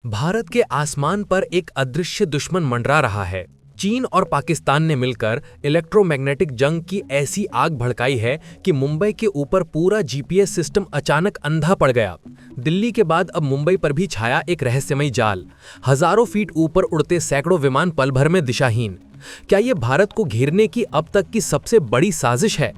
भारत के आसमान पर एक अदृश्य दुश्मन मंडरा रहा है। चीन और पाकिस्तान ने मिलकर इलेक्ट्रोमैग्नेटिक जंग की ऐसी आग भड़काई है कि मुंबई के ऊपर पूरा जीपीएस सिस्टम अचानक अंधा पड़ गया। दिल्ली के बाद अब मुंबई पर भी छाया एक रहस्यमयी जाल। हजारों फीट ऊपर उड़ते सैकड़ों विमान पल भर में दिशाहीन। क्या ये भारत को घेरने की अब तक की सबसे बड़ी साजिश है?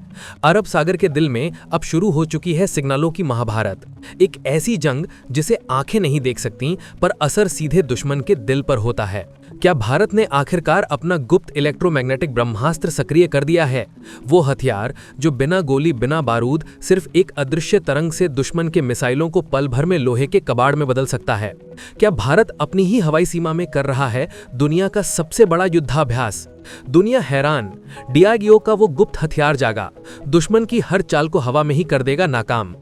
अरब सागर के दिल में अब शुरू हो चुकी है सिग्नलों की महाभारत। एक ऐसी जंग जिसे आंखें नहीं देख सकती, पर असर सीधे दुश्मन के दिल पर होता है। क्या भारत ने आखिरकार अपना गुप्त इलेक्ट्रोमैग्नेटिक ब्रह्मास्त्र सक्रिय कर दिया है? वो हथियार जो बिना गोली बिना बारूद सिर्फ एक अदृश्य तरंग से दुश्मन के मिसाइलों को पल भर में लोहे के कबाड़ में बदल सकता है। क्या भारत अपनी ही हवाई सीमा में कर रहा है दुनिया का सबसे बड़ा युद्धाभ्यास? दुनिया हैरान। डीआरडीओ का वो गुप्त हथियार जागा, दुश्मन की हर चाल को हवा में ही कर देगा नाकाम।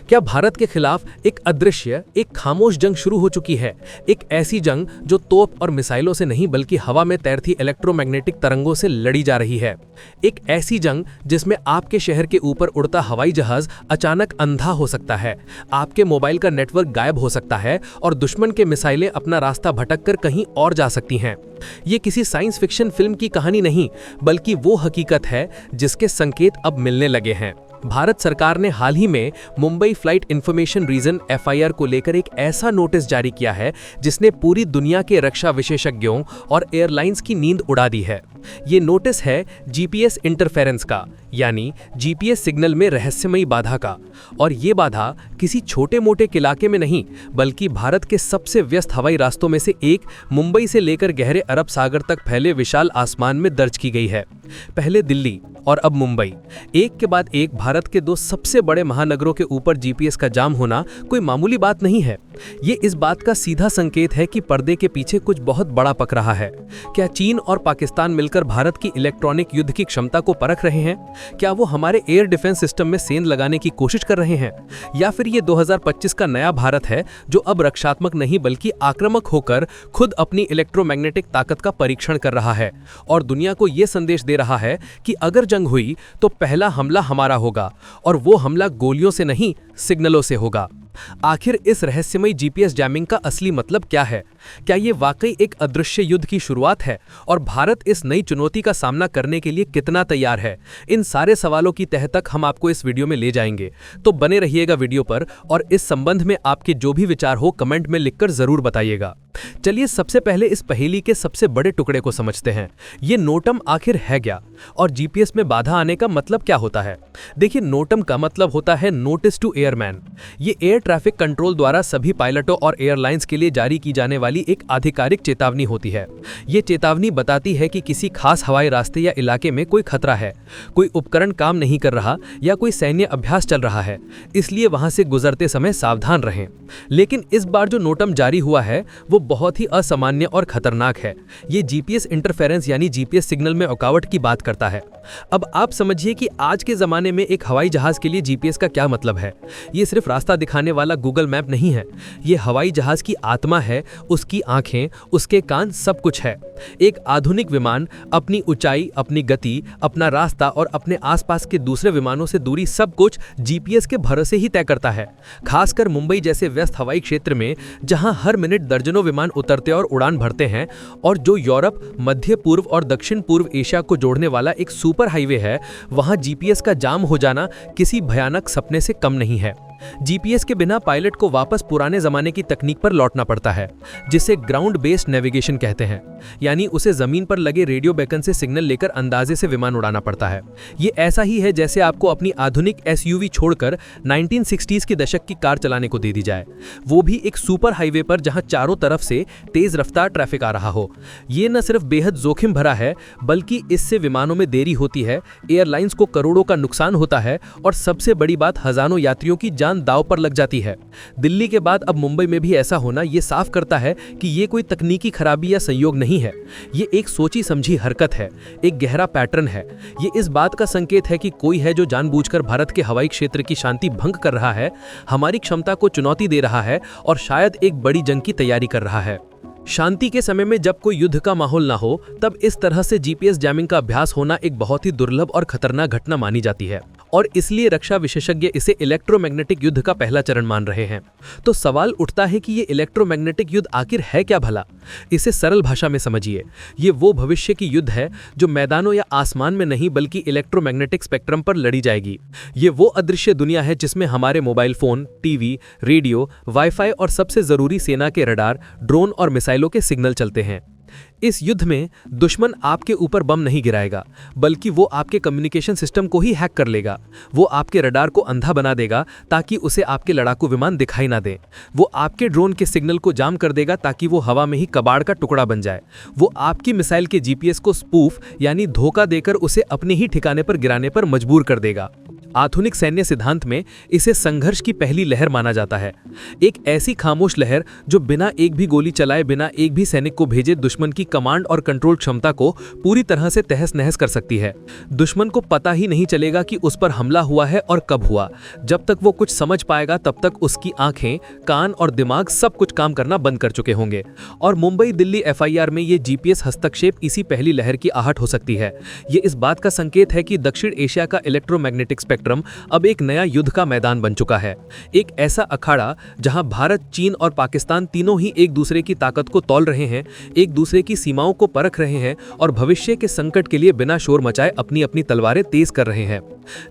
क्या भारत के खिलाफ एक अदृश्य, एक खामोश जंग शुरू हो चुकी है? एक ऐसी जंग जो तोप और मिसाइलों से नहीं बल्कि हवा में तैरती इलेक्ट्रोमैग्नेटिक तरंगों से लड़ी जा रही है। एक ऐसी जंग जिसमें आपके शहर के ऊपर उड़ता हवाई जहाज अचानक अंधा हो सकता है, आपके मोबाइल का नेटवर्क गायब हो सकता है और दुश्मन के मिसाइलें अपना रास्ता भटक कर कहीं और जा सकती हैं। ये किसी साइंस फिक्शन फिल्म की कहानी नहीं, बल्कि वो हकीकत है जिसके संकेत अब मिलने लगे हैं। भारत सरकार ने हाल ही में Mumbai flight information region FIR को लेकर एक ऐसा नोटिस जारी किया है जिसने पूरी दुनिया के रक्षा विशेषज्ञों और एयरलाइंस की नींद उड़ा दी है। ये नोटिस है जीपीएस इंटरफेरेंस का, यानी जीपीएस सिग्नल में रहस्यमयी बाधा का। और ये बाधा किसी छोटे मोटे इलाके में नहीं, बल्कि भारत के सबसे व्यस्त हवाई रास्तों में से एक मुंबई से लेकर गहरे अरब सागर तक फैले विशाल आसमान में दर्ज की गई है। पहले दिल्ली और अब मुंबई, एक के बाद एक भारत के दो सबसे बड़े महानगरों के ऊपर जीपीएस का जाम होना कोई मामूली बात नहीं है। ये इस बात का सीधा संकेत है कि पर्दे के पीछे कुछ बहुत बड़ा पक रहा है। क्या चीन और पाकिस्तान मिलकर भारत की इलेक्ट्रॉनिक युद्ध की क्षमता को परख रहे हैं? क्या वो हमारे एयर डिफेंस सिस्टम में सेंध लगाने की कोशिश कर रहे हैं? या फिर ये 2025 का नया भारत है जो अब रक्षात्मक नहीं बल्कि आक्रामक होकर खुद अपनी इलेक्ट्रोमैग्नेटिक ताकत का परीक्षण कर रहा है और दुनिया को ये संदेश दे रहा है कि अगर जंग हुई तो पहला हमला हमारा होगा, और वो हमला गोलियों से नहीं, सिग्नलों से होगा। आखिर इस रहस्यमयी जीपीएस जैमिंग का असली मतलब क्या है? क्या ये वाकई एक अदृश्य युद्ध की शुरुआत है और भारत इस नई चुनौती का सामना करने के लिए कितना तैयार है? इन सारे सवालों की तह तक हम आपको इस वीडियो में ले जाएंगे, तो बने रहिएगा वीडियो पर और इस संबंध में आपके जो भी विचार हो कमेंट में लिखकर जरूर बताइएगा। चलिए सबसे पहले इस पहेली के सबसे बड़े टुकड़े को समझते हैं। ये नोटम आखिर है क्या और जीपीएस में बाधा आने का मतलब क्या होता है? देखिए, नोटम का मतलब होता है नोटिस टू एयरमैन। ये एयर ट्रैफिक कंट्रोल द्वारा सभी पायलटों और एयरलाइंस के लिए जारी की जाने वाली एक आधिकारिक चेतावनी होती है। ये चेतावनी बताती है कि किसी खास हवाई रास्ते या इलाके में कोई खतरा है, कोई उपकरण काम नहीं कर रहा या कोई सैन्य अभ्यास चल रहा है, इसलिए वहां से गुजरते समय सावधान रहें। लेकिन इस बार जो नोटम जारी हुआ है वो बहुत ही असामान्य और खतरनाक है। ये जीपीएस इंटरफेरेंस यानी जीपीएस सिग्नल में रुकावट की बात करता है। अब आप समझिए कि आज के जमाने में एक हवाई जहाज के लिए जीपीएस का क्या मतलब है। ये सिर्फ रास्ता दिखाने वाला गूगल मैप नहीं है, ये हवाई जहाज की आत्मा है, उसकी आंखें, उसके कान, सब कुछ है। एक आधुनिक विमान अपनी ऊंचाई, अपनी गति, अपना रास्ता और अपने आसपास के दूसरे विमानों से दूरी सब कुछ जीपीएस के भरोसे ही तय करता है। खासकर मुंबई जैसे व्यस्त हवाई क्षेत्र में जहां हर मिनट दर्जनों विमान उतरते और उड़ान भरते हैं और जो यूरोप, मध्य पूर्व और दक्षिण पूर्व एशिया को जोड़ने वाला एक सुपर हाईवे है, वहां जीपीएस का जाम हो जाना किसी भयानक सपने से कम नहीं है। जीपीएस के बिना पायलट को वापस पुराने जमाने की तकनीक पर लौटना पड़ता है, जिसे ग्राउंड बेस्ड नेविगेशन कहते हैं। यानी उसे जमीन पर लगे रेडियो बेकन से सिग्नल लेकर अंदाजे से विमान उड़ाना पड़ता है। ये ऐसा ही है जैसे आपको अपनी आधुनिक एसयूवी छोड़कर 1960s के दशक की कार चलाने को दे दी जाए, वो भी एक सुपर हाईवे पर जहां चारों तरफ से तेज रफ्तार ट्रैफिक आ रहा हो। ये न सिर्फ बेहद जोखिम भरा है, बल्कि इससे विमानों में देरी होती है, एयरलाइंस को करोड़ों का नुकसान होता है और सबसे बड़ी बात, हजारों यात्रियों की जान दांव पर लग जाती है। दिल्ली के बाद अब मुंबई में भी ऐसा होना ये साफ करता है कि ये कोई तकनीकी खराबी या संयोग नहीं है, ये एक सोची समझी हरकत है, एक गहरा पैटर्न है। ये इस बात का संकेत है कि कोई है जो जानबूझकर भारत के हवाई क्षेत्र की शांति भंग कर रहा है, हमारी क्षमता को चुनौती दे रहा है और शायद एक बड़ी जंग की तैयारी कर रहा है। शांति के समय में जब कोई युद्ध का माहौल ना हो, तब इस तरह से जीपीएस जैमिंग का अभ्यास होना एक बहुत ही दुर्लभ और खतरनाक घटना मानी जाती है। और इसलिए रक्षा विशेषज्ञ इसे इलेक्ट्रोमैग्नेटिक युद्ध का पहला चरण मान रहे हैं। तो सवाल उठता है कि ये इलेक्ट्रोमैग्नेटिक युद्ध आखिर है क्या भला? इसे सरल भाषा में समझिए। ये वो भविष्य की युद्ध है जो मैदानों या आसमान में नहीं बल्कि इलेक्ट्रोमैग्नेटिक स्पेक्ट्रम पर लड़ी जाएगी। ये वो अदृश्य दुनिया है जिसमें हमारे mobile phone, TV, radio, wifi और सबसे जरूरी सेना के रडार, ड्रोन और मिसाइलों के सिग्नल चलते हैं। इस युद्ध में दुश्मन आपके ऊपर बम नहीं गिराएगा, बल्कि वो आपके कम्युनिकेशन सिस्टम को ही हैक कर लेगा। वो आपके रडार को अंधा बना देगा ताकि उसे आपके लड़ाकू विमान दिखाई ना दें। वो आपके ड्रोन के सिग्नल को जाम कर देगा ताकि वो हवा में ही कबाड़ का टुकड़ा बन जाए। वो आपकी मिसाइल के जीपीएस को स्पूफ यानी धोखा देकर उसे अपने ही ठिकाने पर गिराने पर मजबूर कर देगा। आधुनिक सैन्य सिद्धांत में इसे संघर्ष की पहली लहर माना जाता है। एक ऐसी खामोश लहर जो बिना एक भी गोली चलाए, बिना एक भी सैनिक को भेजे दुश्मन की कमांड और कंट्रोल क्षमता को पूरी तरह से तहस नहस कर सकती है। दुश्मन को पता ही नहीं चलेगा कि उस पर हमला हुआ है और कब हुआ। जब तक वो कुछ समझ पाएगा तब तक उसकी आंखें, कान और दिमाग सब कुछ काम करना बंद कर चुके होंगे। और मुंबई दिल्ली एफआईआर में ये जीपीएस हस्तक्षेप इसी पहली लहर की आहट हो सकती है। ये इस बात का संकेत है कि दक्षिण एशिया का इलेक्ट्रोमैग्नेटिक स्पेक्ट्रम अब एक नया युद्ध का मैदान बन चुका है। एक ऐसा अखाड़ा जहां भारत, चीन और पाकिस्तान तीनों ही एक दूसरे की ताकत को तौल रहे हैं, एक दूसरे की सीमाओं को परख रहे हैं और भविष्य के संकट के लिए बिना शोर मचाए अपनी अपनी तलवारें तेज कर रहे हैं।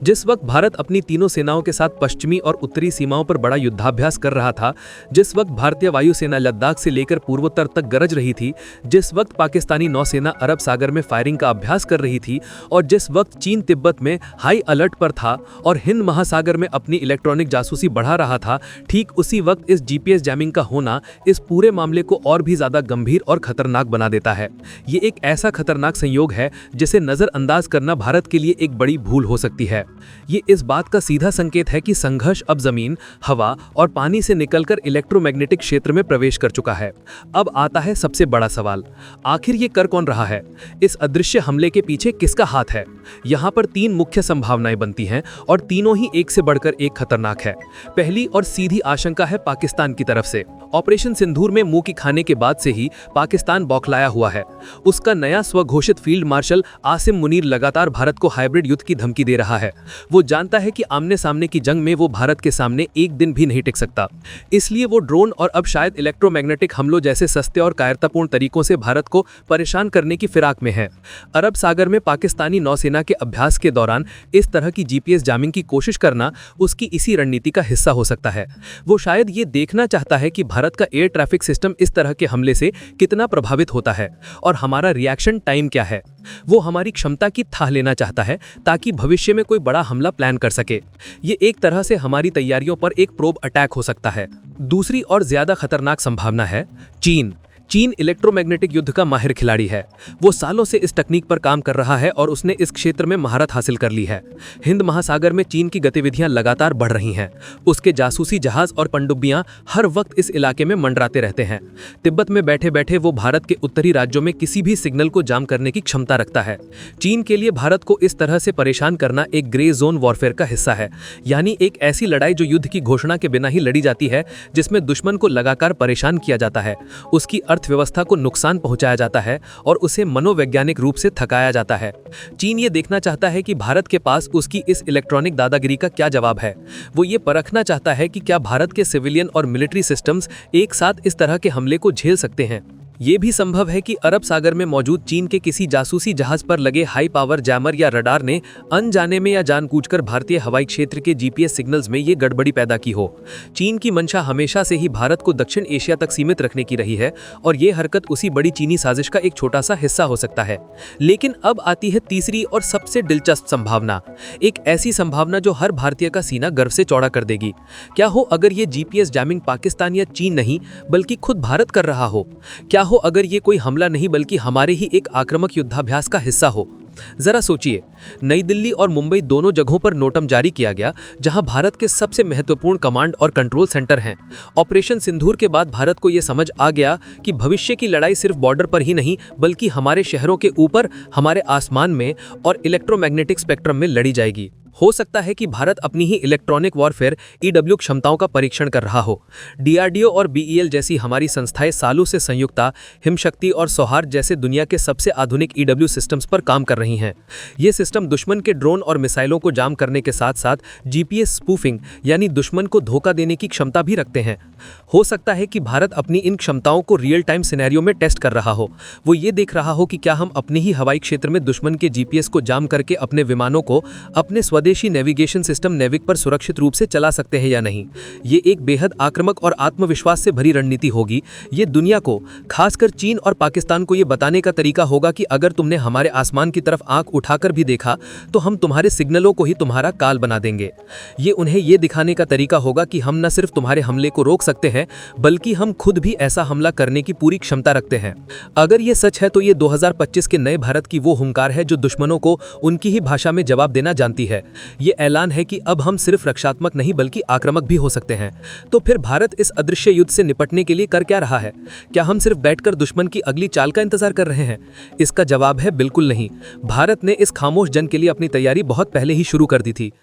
जिस वक्त भारत अपनी तीनों सेनाओं के साथ पश्चिमी और उत्तरी सीमाओं पर बड़ा युद्धाभ्यास कर रहा था, जिस वक्त भारतीय वायुसेना लद्दाख से लेकर पूर्वोत्तर तक गरज रही थी, जिस वक्त पाकिस्तानी नौसेना अरब सागर में फायरिंग का अभ्यास कर रही थी और जिस वक्त चीन तिब्बत में हाई अलर्ट पर था और हिंद महासागर में अपनी इलेक्ट्रॉनिक जासूसी बढ़ा रहा था, ठीक उसी वक्त इस जीपीएस जैमिंग का होना इस पूरे मामले को और भी ज्यादा गंभीर और खतरनाक बना देता है। ये एक ऐसा खतरनाक संयोग है जिसे नजरअंदाज करना भारत के लिए एक बड़ी भूल हो सकती है। ये इस बात का सीधा संकेत है कि संघर्ष अब जमीन, हवा और पानी से निकलकर इलेक्ट्रोमैग्नेटिक क्षेत्र में प्रवेश कर चुका है। अब आता है सबसे बड़ा सवाल, आखिर ये कर कौन रहा है? इस अदृश्य हमले के पीछे किसका हाथ है? यहाँ पर तीन मुख्य संभावनाएं बनती हैं और तीनों ही एक से बढ़कर एक खतरनाक है। पहली और सीधी आशंका है पाकिस्तान की तरफ से। ऑपरेशन सिंदूर में मुंह की खाने के बाद से ही पाकिस्तान बौखलाया हुआ है। उसका नया स्वघोषित फील्ड मार्शल आसिम मुनीर लगातार भारत को हाइब्रिड युद्ध की धमकी दे रहा है। वो जानता है कि आमने सामने की जंग में वो भारत के सामने एक दिन भी नहीं टिक सकता। इसलिए वो ड्रोन और अब शायद इलेक्ट्रोमैग्नेटिक हमलों जैसे सस्ते और कायरतापूर्ण तरीकों से भारत को परेशान करने की फिराक में है। अरब सागर में पाकिस्तानी नौसेना के अभ्यास के दौरान इस तरह की जीपीएस जामिंग की कोशिश करना उसकी इसी रणनीति का हिस्सा हो सकता है। वो शायद ये देखना चाहता है कि भारत का एयर ट्रैफिक सिस्टम इस तरह के हमले से कितना प्रभावित होता है और हमारा रिएक्शन टाइम क्या है। वो हमारी क्षमता की थाह लेना चाहता है ताकि भविष्य में कोई बड़ा हमला प्लान कर सके। ये एक तरह से हमारी तैयारियों पर एक प्रोब अटैक हो सकता है। दूसरी और ज्यादा खतरनाक संभावना है चीन। चीन इलेक्ट्रोमैग्नेटिक युद्ध का माहिर खिलाड़ी है। वो सालों से इस तकनीक पर काम कर रहा है और उसने इस क्षेत्र में महारत हासिल कर ली है। हिंद महासागर में चीन की गतिविधियां लगातार बढ़ रही हैं। उसके जासूसी जहाज और पनडुब्बियां हर वक्त इस इलाके में मंडराते रहते हैं। तिब्बत में बैठे बैठे वो भारत के उत्तरी राज्यों में किसी भी सिग्नल को जाम करने की क्षमता रखता है। चीन के लिए भारत को इस तरह से परेशान करना एक ग्रे जोन वॉरफेयर का हिस्सा है, यानी एक ऐसी लड़ाई जो युद्ध की घोषणा के बिना ही लड़ी जाती है, जिसमें दुश्मन को लगातार परेशान किया जाता है, उसकी अर्थव्यवस्था को नुकसान पहुंचाया जाता है और उसे मनोवैज्ञानिक रूप से थकाया जाता है। चीन ये देखना चाहता है कि भारत के पास उसकी इस इलेक्ट्रॉनिक दादागिरी का क्या जवाब है। वो ये परखना चाहता है कि क्या भारत के सिविलियन और मिलिट्री सिस्टम्स एक साथ इस तरह के हमले को झेल सकते हैं। ये भी संभव है कि अरब सागर में मौजूद चीन के किसी जासूसी जहाज पर लगे हाई पावर जैमर या रडार ने अनजाने में या जानबूझकर भारतीय हवाई क्षेत्र के जीपीएस सिग्नल्स में ये गड़बड़ी पैदा की हो। चीन की मंशा हमेशा से ही भारत को दक्षिण एशिया तक सीमित रखने की रही है और ये हरकत उसी बड़ी चीनी साजिश का एक छोटा सा हिस्सा हो सकता है। लेकिन अब आती है तीसरी और सबसे दिलचस्प संभावना, एक ऐसी संभावना जो हर भारतीय का सीना गर्व से चौड़ा कर देगी। क्या हो अगर ये जीपीएस जैमिंग पाकिस्तान या चीन नहीं बल्कि खुद भारत कर रहा हो? क्या हो अगर ये कोई हमला नहीं बल्कि हमारे ही एक आक्रामक युद्धाभ्यास का हिस्सा हो? जरा सोचिए, नई दिल्ली और मुंबई दोनों जगहों पर नोटम जारी किया गया जहां भारत के सबसे महत्वपूर्ण कमांड और कंट्रोल सेंटर हैं। ऑपरेशन सिंदूर के बाद भारत को यह समझ आ गया कि भविष्य की लड़ाई सिर्फ बॉर्डर पर ही नहीं बल्कि हमारे शहरों के ऊपर, हमारे आसमान में और इलेक्ट्रोमैग्नेटिक स्पेक्ट्रम में लड़ी जाएगी। हो सकता है कि भारत अपनी ही इलेक्ट्रॉनिक वॉरफेयर ईडब्ल्यू क्षमताओं का परीक्षण कर रहा हो। डीआरडीओ और बीईएल जैसी हमारी संस्थाएं सालों से संयुक्ता, हिमशक्ति और सौहार्द जैसे दुनिया के सबसे आधुनिक ईडब्ल्यू सिस्टम्स पर काम कर रही हैं। ये सिस्टम दुश्मन के ड्रोन और मिसाइलों को जाम करने के साथ साथ जीपीएस स्पूफिंग यानी दुश्मन को धोखा देने की क्षमता भी रखते हैं। हो सकता है कि भारत अपनी इन क्षमताओं को रियल टाइम सिनेरियो में टेस्ट कर रहा हो। वो ये देख रहा हो कि क्या हम अपने ही हवाई क्षेत्र में दुश्मन के जीपीएस को जाम करके अपने विमानों को अपने स्वदेशी नेविगेशन सिस्टम नेविक पर सुरक्षित रूप से चला सकते हैं या नहीं। ये एक बेहद आक्रामक और आत्मविश्वास से भरी रणनीति होगी। ये दुनिया को, खासकर चीन और पाकिस्तान को ये बताने का तरीका होगा कि अगर तुमने हमारे आसमान की तरफ आंख उठाकर भी देखा तो हम तुम्हारे सिग्नलों को ही तुम्हारा काल बना देंगे। ये उन्हें ये दिखाने का तरीका होगा कि हम न सिर्फ तुम्हारे हमले को रोक सकते हैं बल्कि हम खुद भी ऐसा हमला करने की पूरी क्षमता रखते हैं। अगर ये सच है तो ये 2025 के नए भारत की वो हुंकार है जो दुश्मनों को उनकी ही भाषा में जवाब देना जानती है। ये ऐलान है कि अब हम सिर्फ रक्षात्मक नहीं बल्कि आक्रामक भी हो सकते हैं। तो फिर भारत इस अदृश्य युद्ध से निपटने के लिए कर क्या रहा है? क्या हम सिर्फ बैठकर दुश्मन की अगली चाल का इंतजार कर रहे हैं? इसका जवाब है बिल्कुल नहीं। भारत ने इस खामोश जंग के लिए अपनी तैयारी बहुत पहले ही शुरू कर दी थी।